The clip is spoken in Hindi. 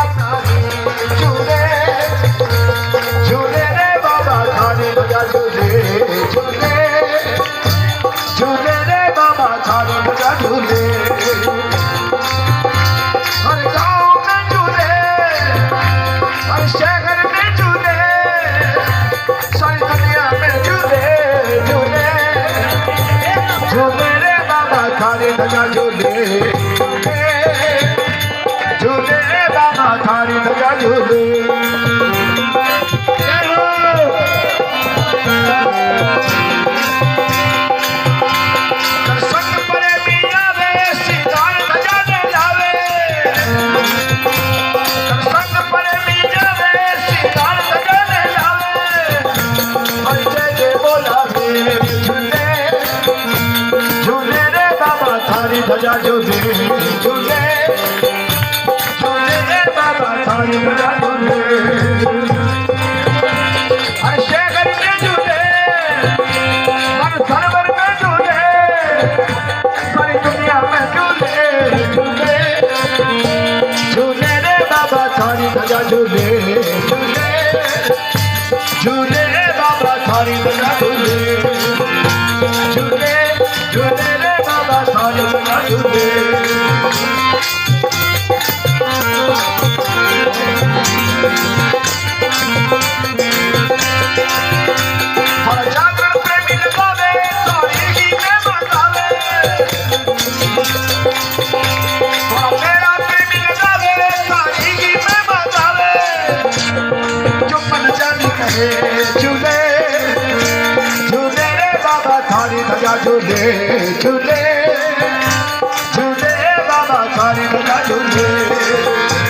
झूले झूले रे बाबा थारी ध्वजा झूले झूले झूले रे बाबा थारी ध्वजा झूले हर गाँव में झूले हर शहर में झूले सारी दुनिया में झूले झूले झूले रे बाबा थारी ध्वजा झूले झूले रे बाबा थारी ध्वजा झूले ध्वजा झूले झूले झूले रे बाबा थारी ध्वजा झूले हर शहर में झूले हर सरवर में झूले सारी दुनिया में झूले झूले झूले रे बाबा थारी ध्वजा झूले झूले झूले रे बाबा थारी ध्वजा झूले झूले झूले रे बाबा थारी ध्वजा झूले हर जागरण प्रेमी लगावे सारी गीतें बतावे हर मेरा प्रेमी लगावे सारी गीतें बतावे जो मन जानी कहे झूले झूले रे बाबा थारी ध्वजा झूले झूले